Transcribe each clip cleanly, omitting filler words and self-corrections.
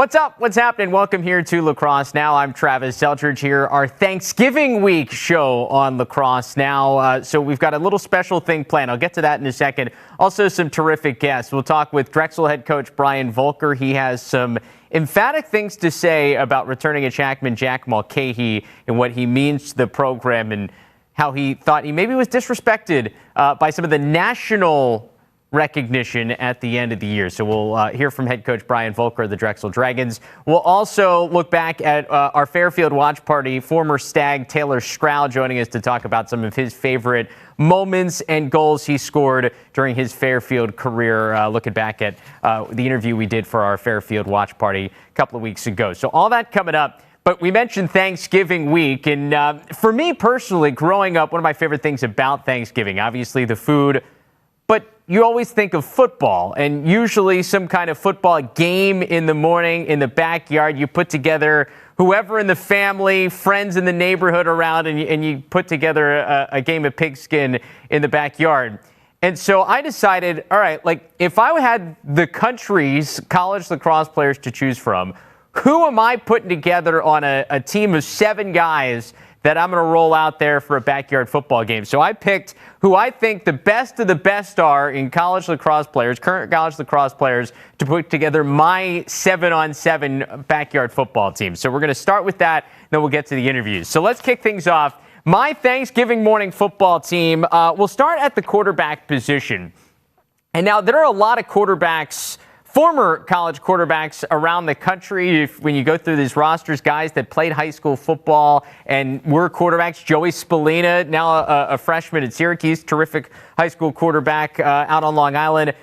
What's up? What's happening? Welcome here to Lacrosse Now. I'm Travis Seltridge here, our Thanksgiving week show on Lacrosse Now. So we've got a little special thing planned. I'll get to that in a second. Also some terrific guests. We'll talk with Drexel head coach Brian Volker. He has some emphatic things to say about returning a Jackman, Jack Mulcahy, and what he means to the program and how he thought he maybe was disrespected by some of the national recognition at the end of the year. So we'll hear from head coach Brian Volker of the Drexel Dragons. We'll also look back at our Fairfield watch party. Former Stag Taylor Stroud joining us to talk about some of his favorite moments and goals he scored during his Fairfield career, looking back at the interview we did for our Fairfield watch party a couple of weeks ago. So all that coming up. But we mentioned Thanksgiving week, and for me personally, growing up, one of my favorite things about Thanksgiving, obviously the food, but you always think of football, and usually some kind of football game in the morning in the backyard. You put together whoever in the family, friends in the neighborhood around, and you put together a game of pigskin in the backyard. And so I decided, all right, like if I had the country's college lacrosse players to choose from, who am I putting together on a team of 7 guys that I'm going to roll out there for a backyard football game? So I picked who I think the best of the best are in college lacrosse players, current college lacrosse players, to put together my 7-on-7 backyard football team. So we're going to start with that, then we'll get to the interviews. So let's kick things off. My Thanksgiving morning football team, we'll start at the quarterback position. And now there are a lot of quarterbacks, former college quarterbacks around the country. When you go through these rosters, guys that played high school football and were quarterbacks. Joey Spallina, now a freshman at Syracuse, terrific high school quarterback out on Long Island.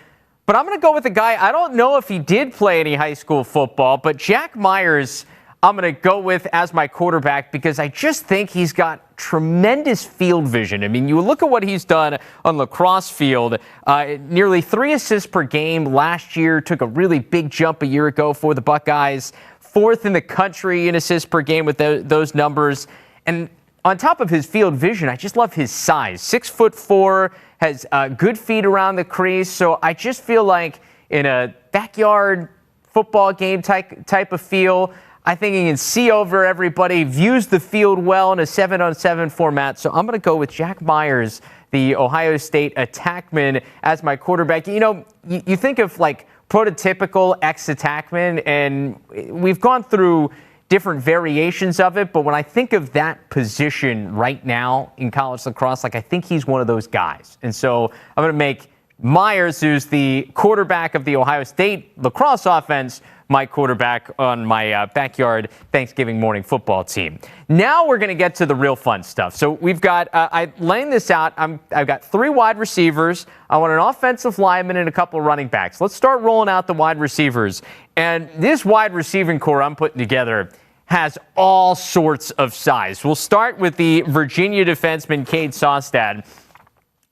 But I'm going to go with a guy, I don't know if he did play any high school football, but Jack Myers I'm going to go with as my quarterback because I just think he's got tremendous field vision. I mean, you look at what he's done on lacrosse field, nearly 3 assists per game last year, took a really big jump a year ago for the Buckeyes, 4th in the country in assists per game with those numbers. And on top of his field vision, I just love his size. 6'4", has good feet around the crease. So I just feel like in a backyard football game type of feel, I think he can see over everybody, views the field well in a 7-on-7 format. So I'm going to go with Jack Myers, the Ohio State attackman, as my quarterback. You know, you think of like prototypical ex-attackman, and we've gone through different variations of it. But when I think of that position right now in college lacrosse, like I think he's one of those guys. And so I'm going to make Myers, who's the quarterback of the Ohio State lacrosse offense, my quarterback on my backyard Thanksgiving morning football team. Now we're going to get to the real fun stuff. So we've got, I laying this out, I've got 3 wide receivers. I want an offensive lineman and a couple of running backs. Let's start rolling out the wide receivers. And this wide receiving core I'm putting together has all sorts of size. We'll start with the Virginia defenseman, Cade Saustad.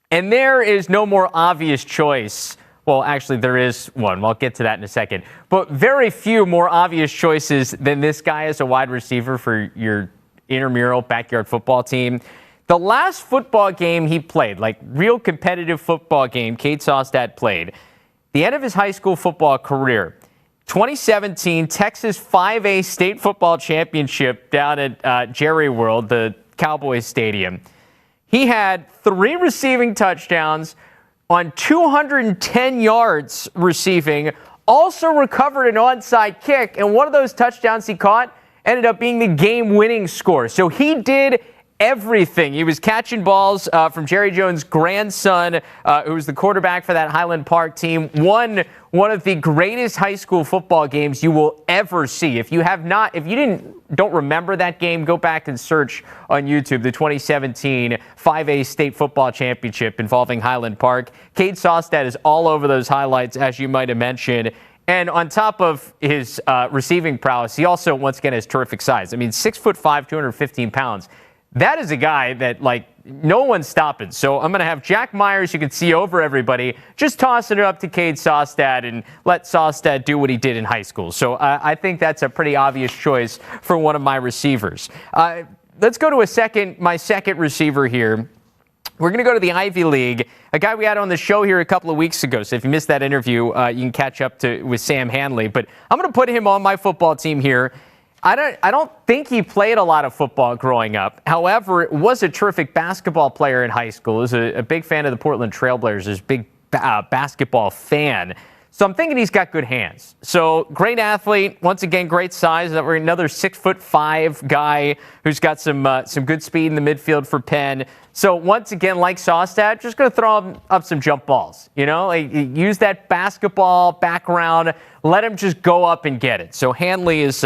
And there is no more obvious choice. Well, actually, there is one. I'll get to that in a second. But very few more obvious choices than this guy as a wide receiver for your intramural backyard football team. The last football game he played, like real competitive football game Cade Saustad played, the end of his high school football career, 2017 Texas 5A State Football Championship down at Jerry World, the Cowboys Stadium. He had 3 receiving touchdowns on 210 yards receiving, also recovered an onside kick, and one of those touchdowns he caught ended up being the game-winning score. So he did everything. He was catching balls from Jerry Jones' grandson, who was the quarterback for that Highland Park team. Won one of the greatest high school football games you will ever see. If you don't remember that game, go back and search on YouTube the 2017 5A State Football Championship involving Highland Park. Cade Saustad is all over those highlights, as you might have mentioned. And on top of his receiving prowess, he also, once again, has terrific size. I mean, 6'5", 215 pounds. That is a guy that, like, no one's stopping. So I'm going to have Jack Myers, you can see over everybody, just tossing it up to Cade Saustad and let Saustad do what he did in high school. So I think that's a pretty obvious choice for one of my receivers. Let's go to my second receiver here. We're going to go to the Ivy League, a guy we had on the show here a couple of weeks ago. So if you missed that interview, you can catch up with Sam Hanley. But I'm going to put him on my football team here. I don't think he played a lot of football growing up. However, was a terrific basketball player in high school. Was a big fan of the Portland Trailblazers, big basketball fan. So I'm thinking he's got good hands. So great athlete, once again, great size. We're another 6'5" guy who's got some good speed in the midfield for Penn. So once again, like Sawstad, just going to throw him up some jump balls. Like, use that basketball background. Let him just go up and get it. So Hanley is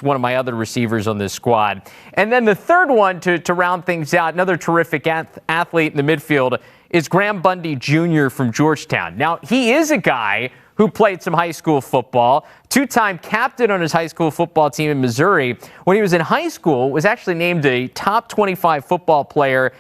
one of my other receivers on this squad. And then the third one to round things out, another terrific athlete in the midfield, is Graham Bundy Jr. from Georgetown. Now, he is a guy who played some high school football, two-time captain on his high school football team in Missouri. When he was in high school, was actually named a top 25 football player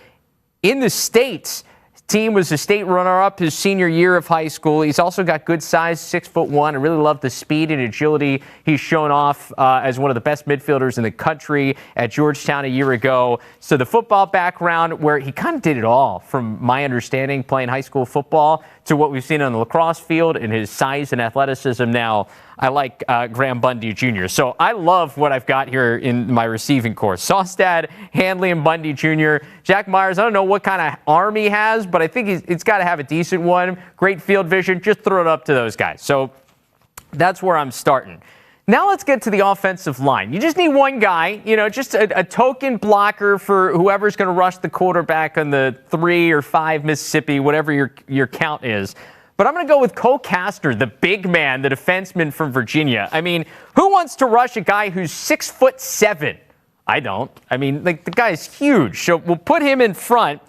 in the States. Team was a state runner-up his senior year of high school. He's also got good size, 6'1". I really love the speed and agility he's shown off as one of the best midfielders in the country at Georgetown a year ago. So the football background, where he kind of did it all, from my understanding, playing high school football to what we've seen on the lacrosse field and his size and athleticism now. I like Graham Bundy Jr. So I love what I've got here in my receiving corps. Sawstad, Hanley, and Bundy Jr. Jack Myers, I don't know what kind of arm he has, but I think he's got to have a decent one. Great field vision. Just throw it up to those guys. So that's where I'm starting. Now let's get to the offensive line. You just need one guy, just a token blocker for whoever's going to rush the quarterback on the 3 or 5 Mississippi, whatever your count is. But I'm going to go with Cole Kastner, the big man, the defenseman from Virginia. I mean, who wants to rush a guy who's 6'7"? I don't. I mean, the guy's huge. So we'll put him in front.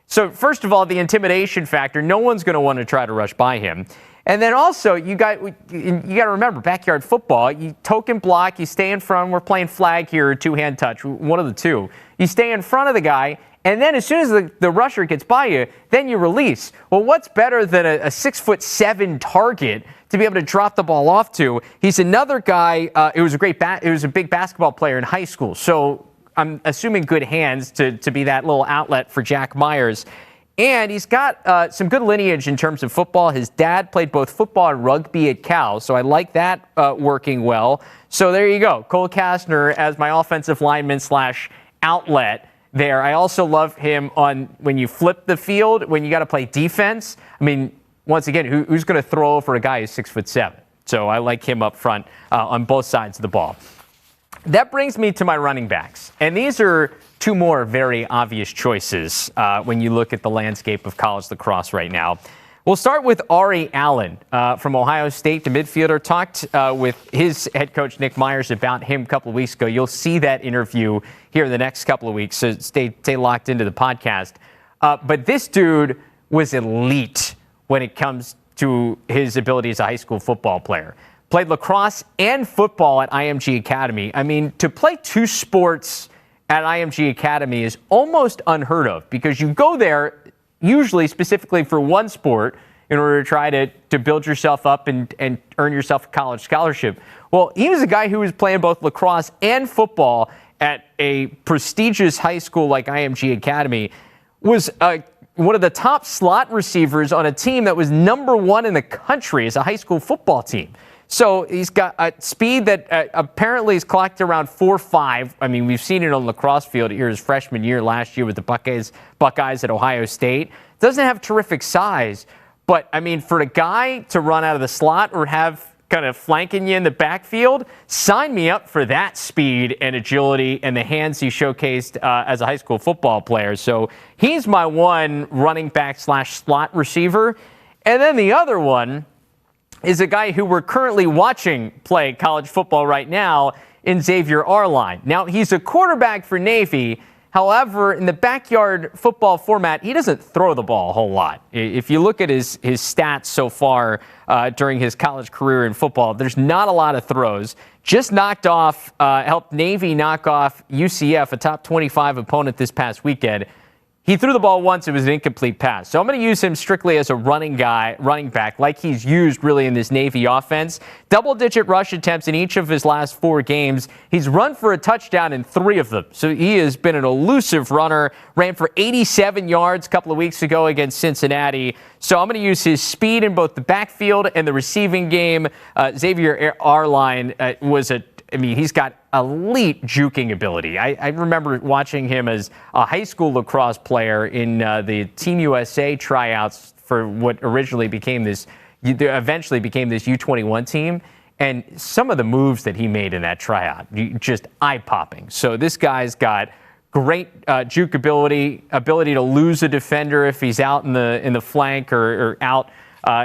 So first of all, the intimidation factor, no one's going to want to try to rush by him. And then also, you got to remember, backyard football, you token block, you stay in front. We're playing flag here, two-hand touch, one of the two. You stay in front of the guy, and then as soon as the rusher gets by you, then you release. Well, what's better than a 6'7" target to be able to drop the ball off to? He's another guy. It was a big basketball player in high school, so I'm assuming good hands to be that little outlet for Jack Myers. And he's got some good lineage in terms of football. His dad played both football and rugby at Cal, so I like that working well. So there you go, Cole Kastner as my offensive lineman / outlet there. I also love him on when you flip the field, when you got to play defense. I mean, once again, who's going to throw over a guy who's 6'7"? So I like him up front on both sides of the ball. That brings me to my running backs. And these are two more very obvious choices when you look at the landscape of college lacrosse right now. We'll start with Ari Allen from Ohio State, the midfielder. Talked with his head coach, Nick Myers, about him a couple of weeks ago. You'll see that interview here in the next couple of weeks, so stay locked into the podcast. But this dude was elite when it comes to his ability as a high school football player. Played lacrosse and football at IMG Academy. I mean, to play two sports at IMG Academy is almost unheard of, because you go there usually specifically for one sport in order to try to build yourself up and earn yourself a college scholarship. Well, he was a guy who was playing both lacrosse and football at a prestigious high school like IMG Academy, was one of the top slot receivers on a team that was #1 in the country as a high school football team. So he's got a speed that apparently is clocked around 4.5. I mean, we've seen it on the lacrosse field here his freshman year last year with the Buckeyes at Ohio State. Doesn't have terrific size, but I mean, for a guy to run out of the slot or have kind of flanking you in the backfield, sign me up for that speed and agility and the hands he showcased as a high school football player. So he's my one running back / slot receiver. And then the other one is a guy who we're currently watching play college football right now in Xavier Arline. Now, he's a quarterback for Navy. However, in the backyard football format, he doesn't throw the ball a whole lot. If you look at his stats so far during his college career in football, there's not a lot of throws. Just helped Navy knock off UCF, a top 25 opponent this past weekend. He threw the ball once. It was an incomplete pass. So I'm going to use him strictly as a running back, like he's used really in this Navy offense. Double-digit rush attempts in each of his last 4 games. He's run for a touchdown in 3 of them. So he has been an elusive runner. Ran for 87 yards a couple of weeks ago against Cincinnati. So I'm going to use his speed in both the backfield and the receiving game. Xavier Arline he's got elite juking ability. I remember watching him as a high school lacrosse player in the Team USA tryouts for what eventually became this U21 team. And some of the moves that he made in that tryout, just eye-popping. So this guy's got great juke ability to lose a defender if he's out in the flank or out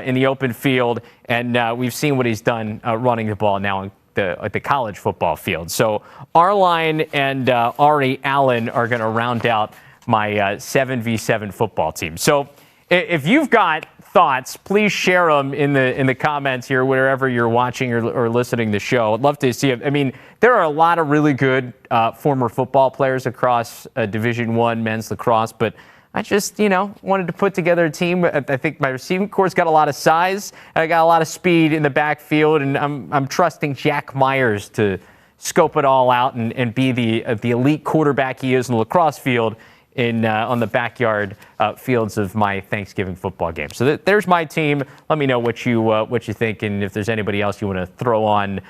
in the open field. And we've seen what he's done running the ball now at the college football field. So Arline and Ari Allen are going to round out my 7v7 football team. So if you've got thoughts, please share them in the comments here, wherever you're watching or listening to the show. I'd love to see it. I mean, there are a lot of really good former football players across Division I men's lacrosse, but I just, wanted to put together a team. I think my receiving core's got a lot of size. I got a lot of speed in the backfield, and I'm trusting Jack Myers to scope it all out and be the elite quarterback he is in the lacrosse field on the backyard fields of my Thanksgiving football game. So there's my team. Let me know what you think, and if there's anybody else you want to throw on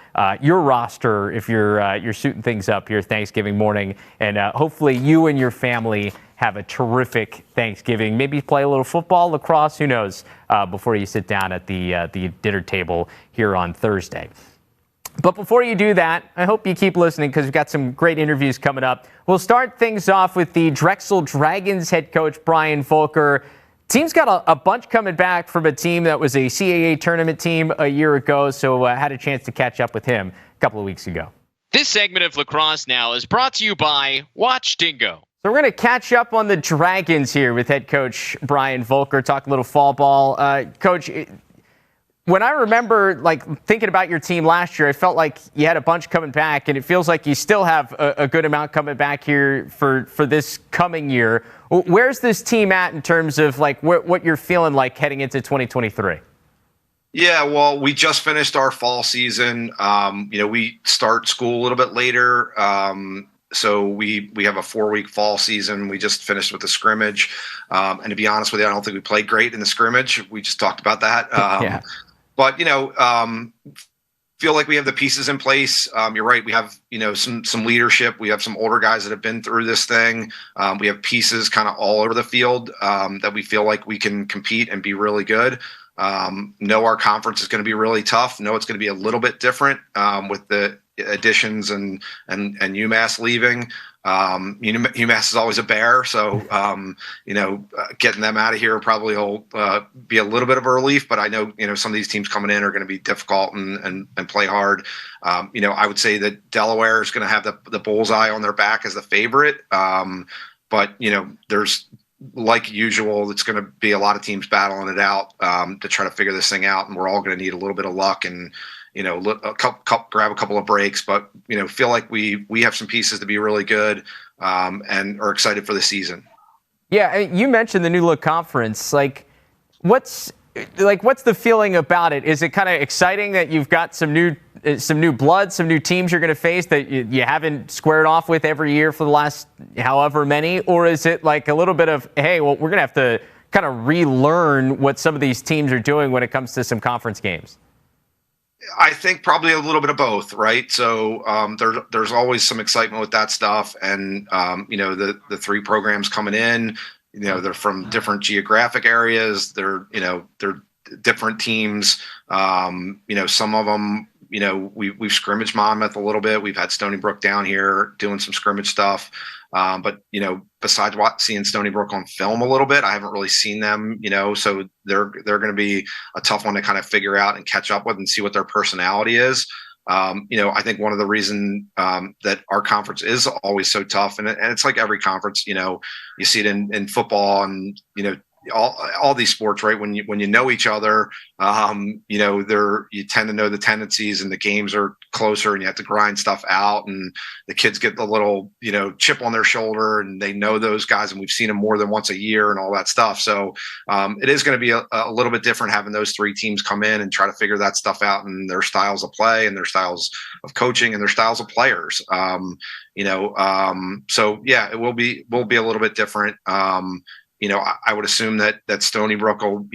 your roster if you're shooting things up here Thanksgiving morning. And hopefully you and your family have a terrific Thanksgiving. Maybe play a little football, lacrosse, who knows, before you sit down at the dinner table here on Thursday. But before you do that, I hope you keep listening because we've got some great interviews coming up. We'll start things off with the Drexel Dragons head coach, Brian Volker. Team's got a bunch coming back from a team that was a CAA tournament team a year ago, so I had a chance to catch up with him a couple of weeks ago. This segment of Lacrosse Now is brought to you by Watch Dingo. So we're going to catch up on the Dragons here with head coach Brian Volker, talk a little fall ball. Coach, when I remember thinking about your team last year, I felt like you had a bunch coming back, and it feels like you still have a good amount coming back here for this coming year. Where's this team at in terms of what you're feeling like heading into 2023? Yeah, well, we just finished our fall season. We start school a little bit later. So we have a 4-week fall season. We just finished with the scrimmage. And to be honest with you, I don't think we played great in the scrimmage. We just talked about that. Yeah. But, feel like we have the pieces in place. You're right. We have, some leadership. We have some older guys that have been through this thing. We have pieces kind of all over the field that we feel like we can compete and be really good. Know our conference is going to be really tough. Know it's going to be a little bit different with the additions and UMass leaving. UMass is always a bear, so getting them out of here probably will be a little bit of a relief. But I know some of these teams coming in are going to be difficult and play hard. I would say that Delaware is going to have the bullseye on their back as the favorite. But there's, like usual, it's going to be a lot of teams battling it out to try to figure this thing out, and we're all going to need a little bit of luck and grab a couple of breaks, but feel like we have some pieces to be really good and are excited for the season. Yeah, you mentioned the new look conference. What's the feeling about it? Is it kind of exciting that you've got some new blood, some new teams you're going to face that you haven't squared off with every year for the last however many, or is it like a little bit of, hey, well, we're going to have to kind of relearn what some of these teams are doing when it comes to some conference games? I think probably a little bit of both, right? So there's always some excitement with that stuff, and the 3 programs coming in, they're from different geographic areas. They're different teams. Some of them, we've scrimmaged Monmouth a little bit. We've had Stony Brook down here doing some scrimmage stuff. But besides seeing Stony Brook on film a little bit, I haven't really seen them, so they're going to be a tough one to kind of figure out and catch up with and see what their personality is. I think one of the reasons that our conference is always so tough, and it's like every conference, you see it in football, and all these sports, right? When you know each other, you tend to know the tendencies, and the games are closer, and you have to grind stuff out, and the kids get the little chip on their shoulder, and they know those guys, and we've seen them more than once a year, and all that stuff. So it is going to be a little bit different having those three teams come in and try to figure that stuff out, and their styles of play, and their styles of coaching, and their styles of players. So yeah, it will be a little bit different. I would assume that Stony Brook will,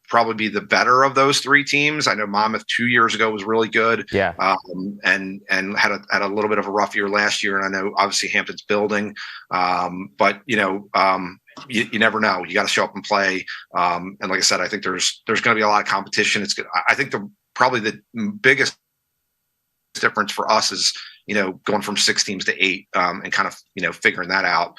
probably be the better of those three teams. I know Monmouth 2 years ago was really good. Yeah. And had a little bit of a rough year last year. And I know obviously Hampton's building. But you never know. You got to show up and play. And like I said, I think there's going to be a lot of competition. It's good. I think probably the biggest difference for us is, going from 6 teams to 8, and kind of, figuring that out.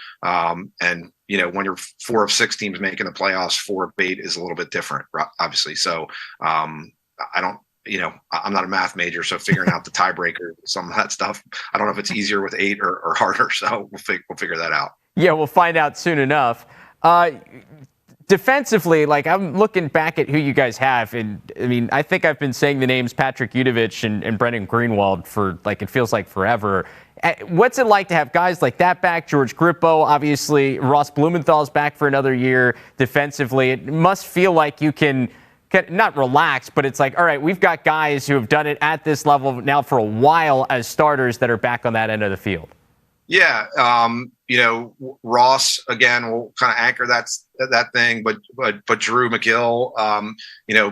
And, when you're 4 of 6 teams making the playoffs, 4 of 8 is a little bit different, obviously. So I'm not a math major, so figuring out the tiebreaker, some of that stuff, I don't know if it's easier with 8 or harder. So we'll figure that out. Yeah, we'll find out soon enough. Defensively, I'm looking back at who you guys have, and I think I've been saying the names Patrick Udovich and Brendan Greenwald for it feels like forever. What's it like to have guys like that back? George Grippo, obviously, Ross Blumenthal's back for another year defensively. It must feel like you can not relax, but it's like, all right, we've got guys who have done it at this level now for a while as starters that are back on that end of the field. Yeah, Ross again will kind of anchor that thing, but Drew McGill,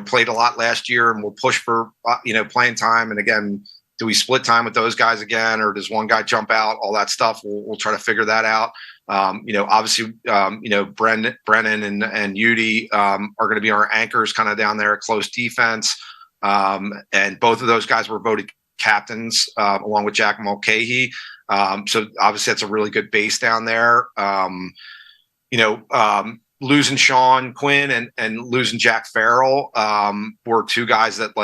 played a lot last year and will push for playing time. And again, do we split time with those guys again, or does one guy jump out? All that stuff, we'll try to figure that out. Obviously, Brennan and Udi are going to be our anchors, kind of down there at close defense, and both of those guys were voted captains along with Jack Mulcahy. So obviously that's a really good base down there. Losing Sean Quinn and losing Jack Farrell were 2 guys that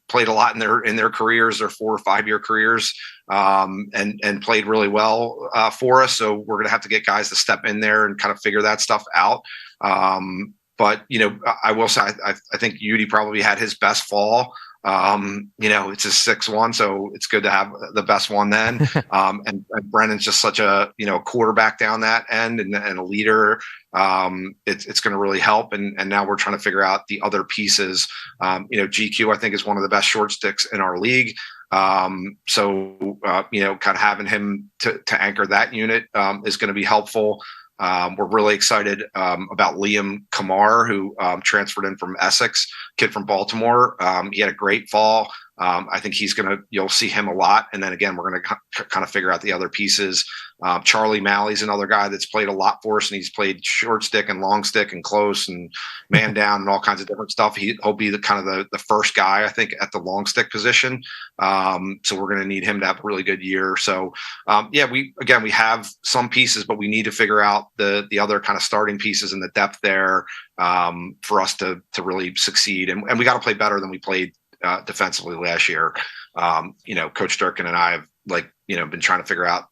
played a lot in their careers, their 4 or 5 year careers, and played really well for us. So we're going to have to get guys to step in there and kind of figure that stuff out. But I will say I think Udi probably had his best fall. It's a 6-1, so it's good to have the best one then. And Brennan's just such a quarterback down that end and a leader. It's going to really help. And now we're trying to figure out the other pieces. GQ I think is one of the best short sticks in our league. So kind of having him to anchor that unit is going to be helpful. We're really excited about Liam Kamar, who transferred in from Essex, kid from Baltimore. He had a great fall. I think you'll see him a lot. And then again, we're going to kind of figure out the other pieces. Charlie Malley's another guy that's played a lot for us, and he's played short stick and long stick and close and man down and all kinds of different stuff. He'll be the first guy, I think, at the long stick position. So we're going to need him to have a really good year. So we have some pieces, but we need to figure out the other kind of starting pieces and the depth there for us to really succeed. And we got to play better than we played defensively last year. Coach Durkin and I have been trying to figure out,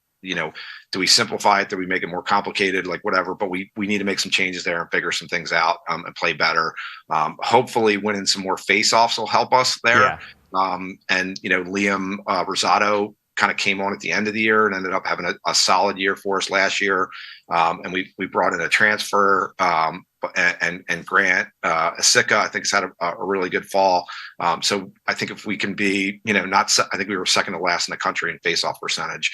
do we simplify it? Do we make it more complicated? Whatever, but we need to make some changes there and figure some things out and play better. Hopefully winning some more face-offs will help us there. Yeah. Liam Rosado kind of came on at the end of the year and ended up having a solid year for us last year. And we brought in a transfer, and Grant Asika, I think, has had a really good fall. So I think if we can be, I think we were second to last in the country in face-off percentage.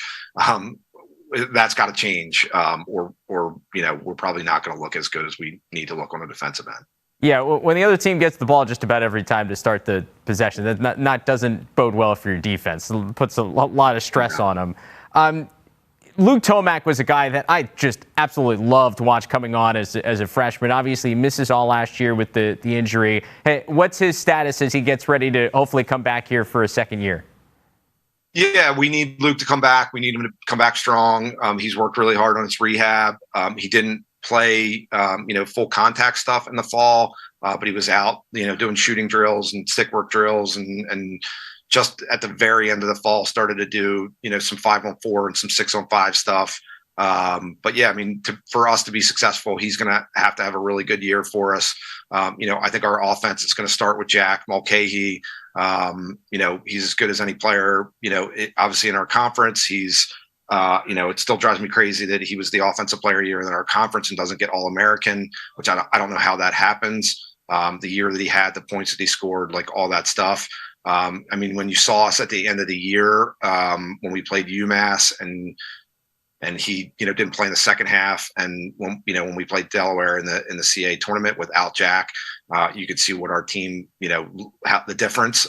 That's got to change, or we're probably not going to look as good as we need to look on the defensive end. Yeah, when the other team gets the ball just about every time to start the possession, that doesn't bode well for your defense. It puts a lot of stress on them. Luke Tomac was a guy that I just absolutely loved to watch coming on as a freshman. Obviously, he misses all last year with the injury. Hey, what's his status as he gets ready to hopefully come back here for a second year? Yeah, we need Luke to come back. We need him to come back strong. He's worked really hard on his rehab. He didn't play, full contact stuff in the fall, but he was out, doing shooting drills and stick work drills, and just at the very end of the fall started to do, some 5-on-4 and some 6-on-5 stuff. But yeah, I mean, for us to be successful, he's going to have a really good year for us. I think our offense is going to start with Jack Mulcahy. He's as good as any player, obviously in our conference. He's, it still drives me crazy that he was the offensive player year in our conference and doesn't get All-American, which I don't know how that happens. The year that he had, the points that he scored, like all that stuff. When you saw us at the end of the year, when we played UMass and he, didn't play in the second half. And when we played Delaware in the CA tournament without Jack, you could see what our team, the difference.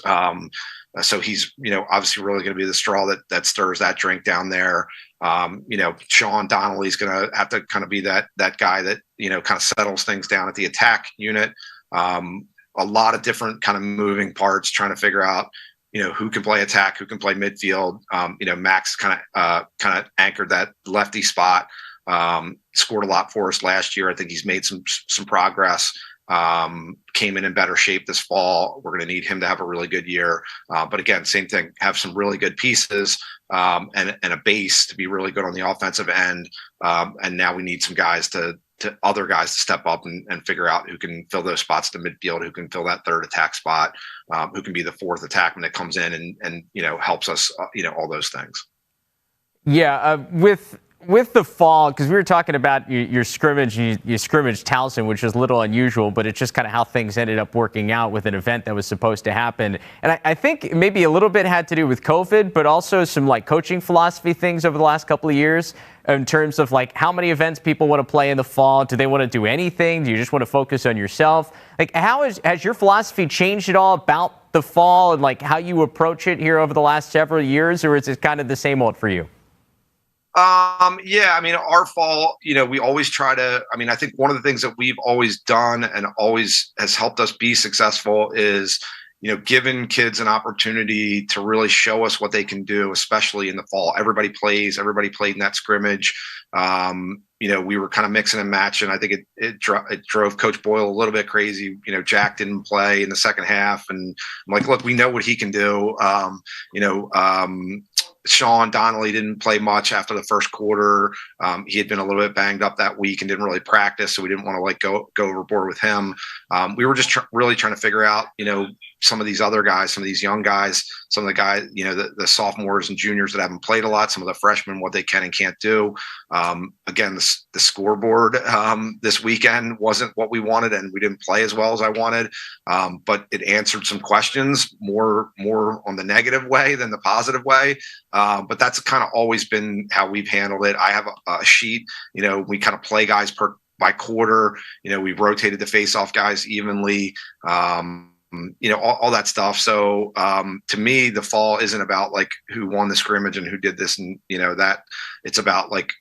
So he's, obviously really going to be the straw that stirs that drink down there. Sean Donnelly's going to have to kind of be that guy that, kind of settles things down at the attack unit. A lot of different kind of moving parts, trying to figure out, who can play attack, who can play midfield. Max kind of anchored that lefty spot, scored a lot for us last year. I think he's made some progress, came in better shape this fall. We're going to need him to have a really good year. But again, same thing, have some really good pieces, and a base to be really good on the offensive end. And now we need some guys other guys to step up and figure out who can fill those spots to midfield, who can fill that third attack spot, who can be the fourth attackman that comes in and helps us, all those things. Yeah, with the fall, because we were talking about your scrimmage, you scrimmaged Towson, which was a little unusual, but it's just kind of how things ended up working out with an event that was supposed to happen. And I think maybe a little bit had to do with COVID, but also some like coaching philosophy things over the last couple of years in terms of like how many events people want to play in the fall. Do they want to do anything? Do you just want to focus on yourself? Like has your philosophy changed at all about the fall and like how you approach it here over the last several years, or is it kind of the same old for you? Our fall, we always try to, I think one of the things that we've always done and always has helped us be successful is, giving kids an opportunity to really show us what they can do, especially in the fall. Everybody played in that scrimmage. We were kind of mixing and matching. I think it drove Coach Boyle a little bit crazy. Jack didn't play in the second half, and I'm like, look, we know what he can do. Sean Donnelly didn't play much after the first quarter. He had been a little bit banged up that week and didn't really practice, so we didn't want to go overboard with him. We were just really trying to figure out, some of these other guys, some of these young guys, some of the guys, the sophomores and juniors that haven't played a lot, some of the freshmen, what they can and can't do. Again, the scoreboard this weekend wasn't what we wanted, and we didn't play as well as I wanted. But it answered some questions more on the negative way than the positive way. But that's kind of always been how we've handled it. I have a sheet, we kind of play guys by quarter. We've rotated the face-off guys evenly. All that stuff. So to me, the fall isn't about like who won the scrimmage and who did this, and that it's about like,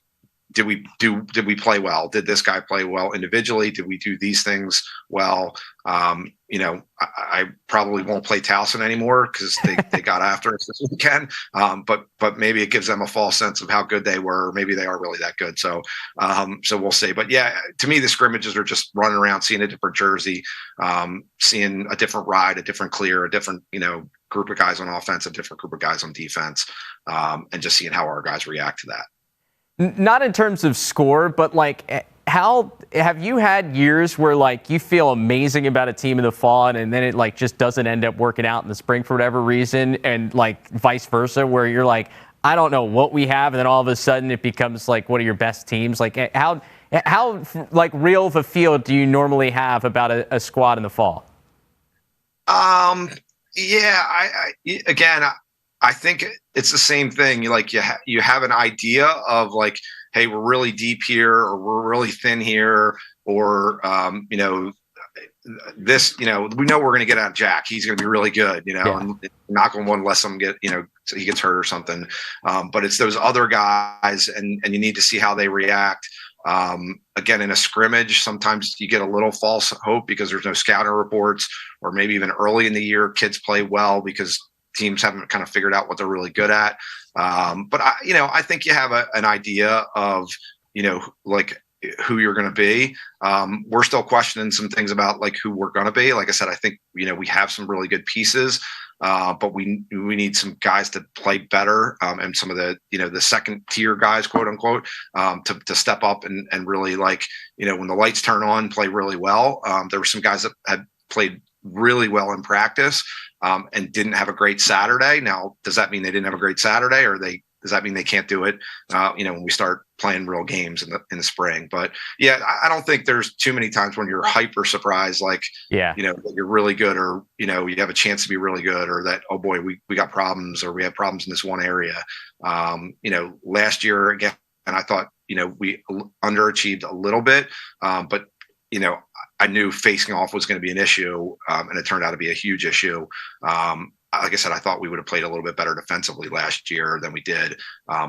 did we play well? Did this guy play well individually? Did we do these things well? I probably won't play Towson anymore because they got after us this weekend. But maybe it gives them a false sense of how good they were. Maybe they are really that good. So we'll see. But yeah, to me, the scrimmages are just running around, seeing a different jersey, seeing a different ride, a different clear, a different, group of guys on offense, a different group of guys on defense, and just seeing how our guys react to that. Not in terms of score, but like how have you had years where like you feel amazing about a team in the fall and then it like just doesn't end up working out in the spring for whatever reason, and like vice versa, where you're like, I don't know what we have, and then all of a sudden it becomes like one of your best teams? Like how like real of a feel do you normally have about a squad in the fall? I think it's the same thing. You have an idea of like, hey, we're really deep here, or we're really thin here, or this, we know we're going to get out of Jack. He's going to be really good, and knock on wood unless someone he gets hurt or something. But it's those other guys, and you need to see how they react. Again, in a scrimmage, sometimes you get a little false hope because there's no scouting reports, or maybe even early in the year, kids play well because teams haven't kind of figured out what they're really good at. But I think you have an idea of, like who you're going to be. We're still questioning some things about like who we're going to be. Like I said, I think, we have some really good pieces. but we need some guys to play better, and some of the the second tier guys, quote unquote, to step up and really, like, when the lights turn on, play really well. There were some guys that had played really well in practice, and didn't have a great Saturday. Now, does that mean they didn't have a great Saturday, or does that mean they can't do it, when we start playing real games in the spring? But yeah, I don't think there's too many times when you're hyper surprised, like, that you're really good, or, you have a chance to be really good, or that, oh boy, we got problems, or we have problems in this one area. Last year, again, and I thought, we underachieved a little bit, but, I knew facing off was going to be an issue, and it turned out to be a huge issue. Like I said, I thought we would have played a little bit better defensively last year than we did.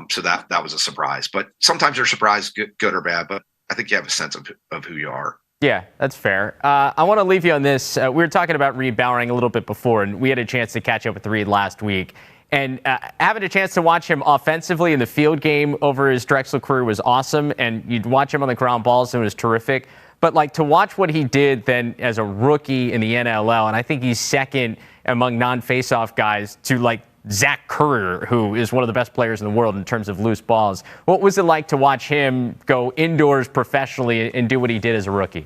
So that was a surprise. But sometimes you're surprised, good or bad, but I think you have a sense of who you are. Yeah, that's fair. I want to leave you on this. We were talking about Reed Bowering a little bit before, and we had a chance to catch up with Reed last week. And having a chance to watch him offensively in the field game over his Drexel career was awesome. And you'd watch him on the ground balls, and it was terrific. But, like, to watch what he did then as a rookie in the NLL, and I think he's second among non-faceoff guys to, like, Zach Currier, who is one of the best players in the world in terms of loose balls. What was it like to watch him go indoors professionally and do what he did as a rookie?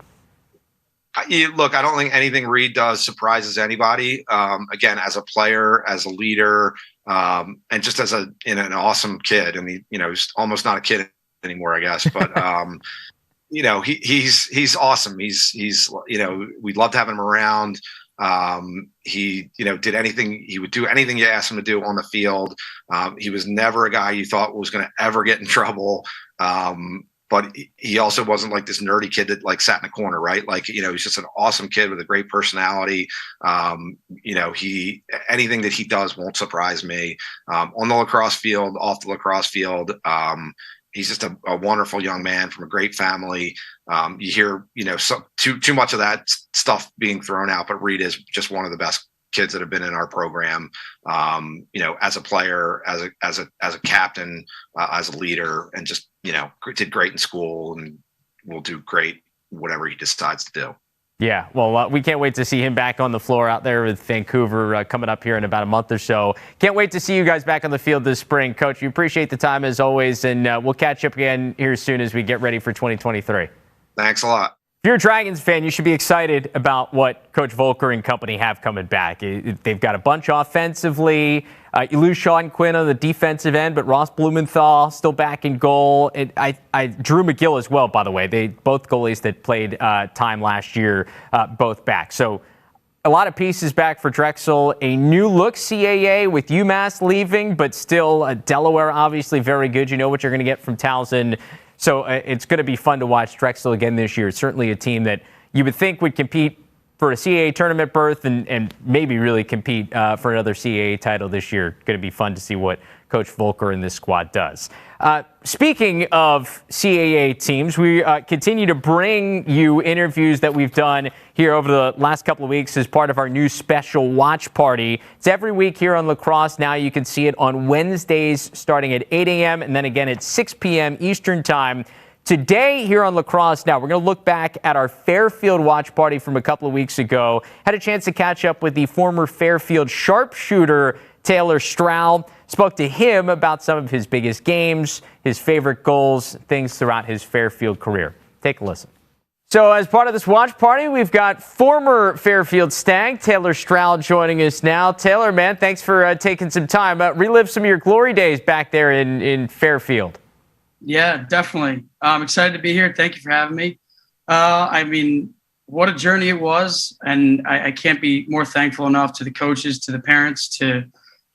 Look, I don't think anything Reed does surprises anybody. Again, as a player, as a leader, and just as an awesome kid. And he's almost not a kid anymore, I guess. But he's awesome. He's we'd love to have him around. He did anything. He would do anything you asked him to do on the field. He was never a guy you thought was going to ever get in trouble. But he also wasn't like this nerdy kid that, like, sat in the corner, right? Like, he's just an awesome kid with a great personality. Anything that he does won't surprise me. On the lacrosse field, off the lacrosse field, he's just a wonderful young man from a great family. You hear, too much of that stuff being thrown out, but Reed is just one of the best kids that have been in our program. As a player, as a captain, as a leader, and just, did great in school and will do great whatever he decides to do. Yeah, well, we can't wait to see him back on the floor out there with Vancouver coming up here in about a month or so. Can't wait to see you guys back on the field this spring. Coach, we appreciate the time as always, and we'll catch up again here soon as we get ready for 2023. Thanks a lot. If you're a Dragons fan, you should be excited about what Coach Volker and company have coming back. They've got a bunch offensively. You lose Sean Quinn on the defensive end, but Ross Blumenthal still back in goal. Drew McGill as well, by the way. They both goalies that played time last year, both back. So a lot of pieces back for Drexel. A new look CAA with UMass leaving, but still Delaware obviously very good. You know what you're going to get from Townsend. So it's going to be fun to watch Drexel again this year. It's certainly a team that you would think would compete for a CAA tournament berth and maybe really compete for another CAA title this year. Going to be fun to see what Coach Volker and this squad does. Speaking of CAA teams, we continue to bring you interviews that we've done here over the last couple of weeks as part of our new special watch party. It's every week here on Lacrosse Now. You can see it on Wednesdays starting at 8 a.m. and then again at 6 p.m. Eastern Time. Today here on Lacrosse Now, we're going to look back at our Fairfield watch party from a couple of weeks ago. Had a chance to catch up with the former Fairfield sharpshooter, Taylor Stroud. Spoke to him about some of his biggest games, his favorite goals, things throughout his Fairfield career. Take a listen. So as part of this watch party, we've got former Fairfield Stag, Taylor Stroud, joining us now. Taylor, man, thanks for taking some time. Relive some of your glory days back there in Fairfield. Yeah, definitely. I'm excited to be here. Thank you for having me. What a journey it was. And I can't be more thankful enough to the coaches, to the parents, to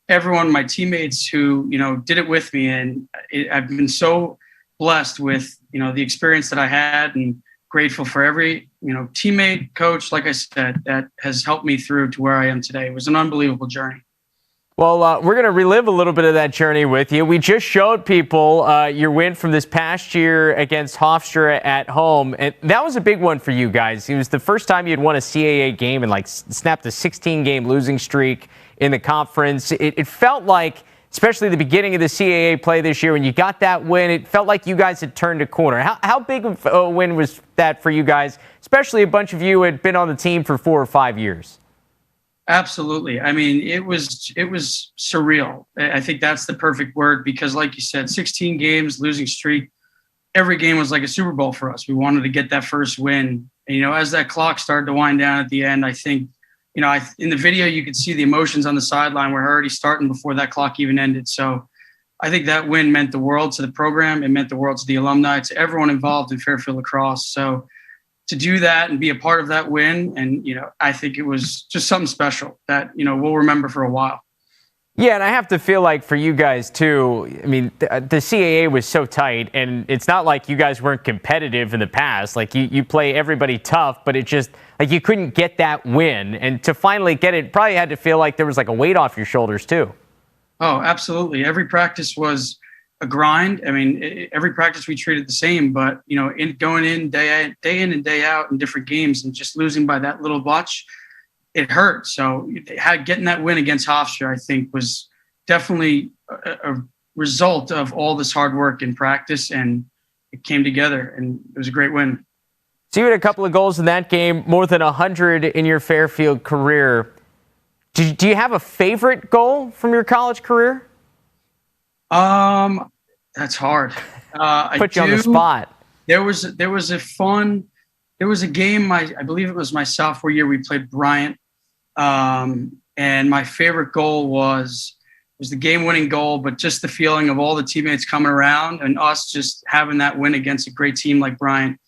everyone, my teammates who, did it with me. And I've been so blessed with, the experience that I had, and grateful for every, teammate, coach, like I said, that has helped me through to where I am today. It was an unbelievable journey. Well, we're going to relive a little bit of that journey with you. We just showed people your win from this past year against Hofstra at home, and that was a big one for you guys. It was the first time you'd won a CAA game and snapped a 16-game losing streak in the conference. It felt like, especially the beginning of the CAA play this year, when you got that win, it felt like you guys had turned a corner. How big of a win was that for you guys, especially a bunch of you who had been on the team for 4 or 5 years? Absolutely. I mean, it was surreal. I think that's the perfect word because, like you said, 16 games, losing streak. Every game was like a Super Bowl for us. We wanted to get that first win. And, as that clock started to wind down at the end, I think, in the video you could see the emotions on the sideline were already starting before that clock even ended. So I think that win meant the world to the program. It meant the world to the alumni, to everyone involved in Fairfield Lacrosse. So to do that and be a part of that win. And, I think it was just something special that, we'll remember for a while. Yeah, and I have to feel like for you guys too, I mean, the CAA was so tight, and it's not like you guys weren't competitive in the past. Like you play everybody tough, but it just like you couldn't get that win. And to finally get it, probably had to feel like there was like a weight off your shoulders too. Oh, absolutely. Every practice was a grind. I mean, every practice we treated the same, but going in day in and day out in different games and just losing by that little much, it hurt. So getting that win against Hofstra, I think, was definitely a result of all this hard work in practice, and it came together, and it was a great win. So you had a couple of goals in that game, more than 100 in your Fairfield career. Do you have a favorite goal from your college career? That's hard. Put you on the spot. There was a game. I believe it was my sophomore year. We played Bryant, and my favorite goal was the game-winning goal. But just the feeling of all the teammates coming around and us just having that win against a great team like Bryant.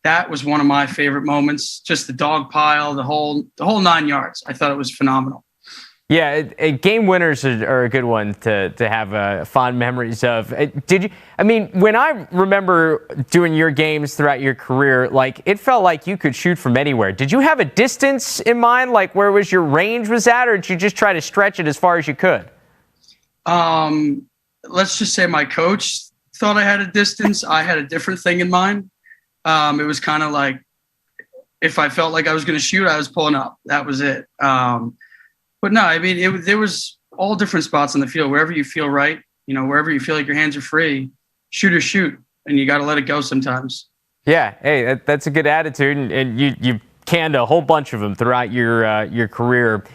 That was one of my favorite moments. Just the dog pile, the whole 9 yards. I thought it was phenomenal. Yeah, game winners are a good one to have fond memories of. When I remember doing your games throughout your career, like it felt like you could shoot from anywhere. Did you have a distance in mind, like where was your range was at, or did you just try to stretch it as far as you could? Let's just say my coach thought I had a distance. I had a different thing in mind. It was kind of like if I felt like I was going to shoot, I was pulling up. That was it. But no, I mean, there was all different spots on the field. Wherever you feel right, wherever you feel like your hands are free, shoot, and you got to let it go sometimes. Yeah, hey, that's a good attitude, and you canned a whole bunch of them throughout your career.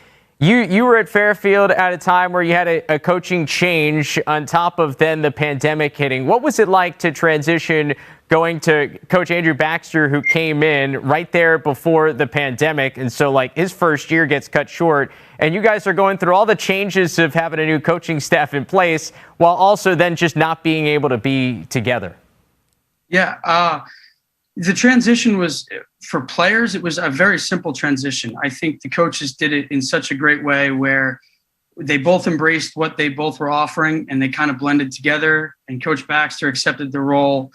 You were at Fairfield at a time where you had a coaching change on top of then the pandemic hitting. What was it like to transition going to Coach Andrew Baxter, who came in right there before the pandemic, and so like his first year gets cut short, and you guys are going through all the changes of having a new coaching staff in place while also then just not being able to be together? Yeah, the transition was, for players, it was a very simple transition. I think the coaches did it in such a great way where they both embraced what they both were offering and they kind of blended together, and Coach Baxter accepted the role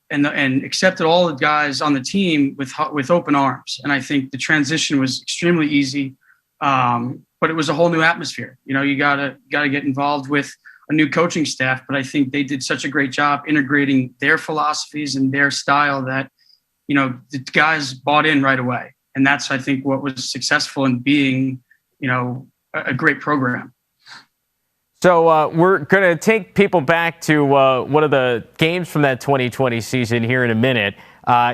and accepted all the guys on the team with open arms. And I think the transition was extremely easy, but it was a whole new atmosphere. You gotta get involved with a new coaching staff, but I think they did such a great job integrating their philosophies and their style that, the guys bought in right away. And that's, I think, what was successful in being, a great program. So we're going to take people back to one of the games from that 2020 season here in a minute.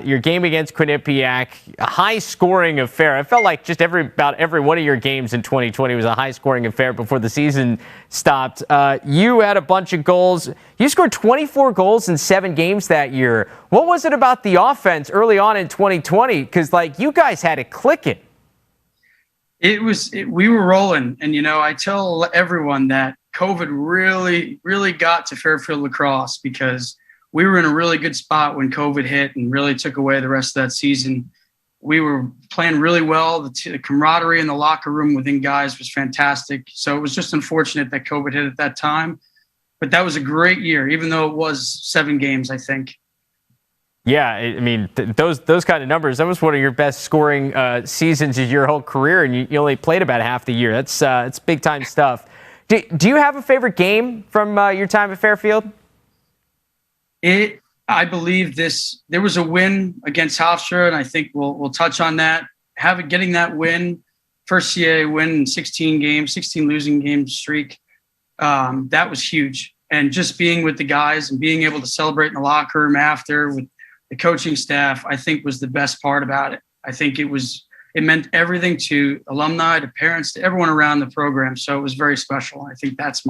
Your game against Quinnipiac, a high-scoring affair. I felt like just about every one of your games in 2020 was a high-scoring affair before the season stopped. You had a bunch of goals. You scored 24 goals in 7 games that year. What was it about the offense early on in 2020? Because, you guys had it clicking. We were rolling. And, I tell everyone that COVID really, really got to Fairfield Lacrosse because we were in a really good spot when COVID hit and really took away the rest of that season. We were playing really well. The camaraderie in the locker room within guys was fantastic. So it was just unfortunate that COVID hit at that time. But that was a great year, even though it was 7 games, I think. Yeah, I mean, those kind of numbers, that was one of your best scoring seasons of your whole career, and you only played about half the year. That's big-time stuff. Do you have a favorite game from your time at Fairfield? I believe there was a win against Hofstra, and I think we'll touch on that. Getting that win, first CAA win in 16 losing game streak, that was huge. And just being with the guys and being able to celebrate in the locker room after with the coaching staff, I think was the best part about it. I think it was it meant everything to alumni, to parents, to everyone around the program. So it was very special. I think that's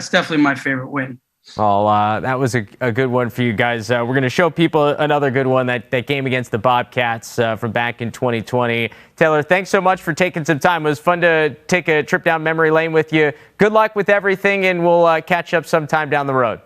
definitely my favorite win. Well, that was a good one for you guys. We're going to show people another good one, that game against the Bobcats from back in 2020. Taylor, thanks so much for taking some time. It was fun to take a trip down memory lane with you. Good luck with everything, and we'll catch up sometime down the road.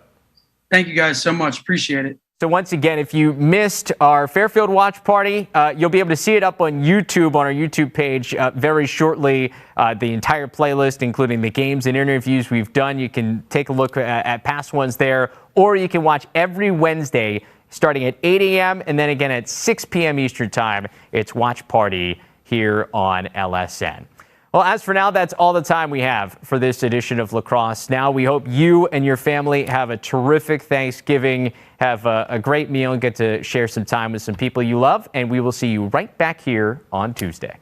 Thank you guys so much. Appreciate it. So once again, if you missed our Fairfield watch party, you'll be able to see it up on YouTube, on our YouTube page very shortly. The entire playlist, including the games and interviews we've done. You can take a look at past ones there, or you can watch every Wednesday starting at 8 a.m. and then again at 6 p.m. Eastern Time. It's Watch Party here on LSN. Well, as for now, that's all the time we have for this edition of Lacrosse Now. We hope you and your family have a terrific Thanksgiving, have a great meal, and get to share some time with some people you love. And we will see you right back here on Tuesday.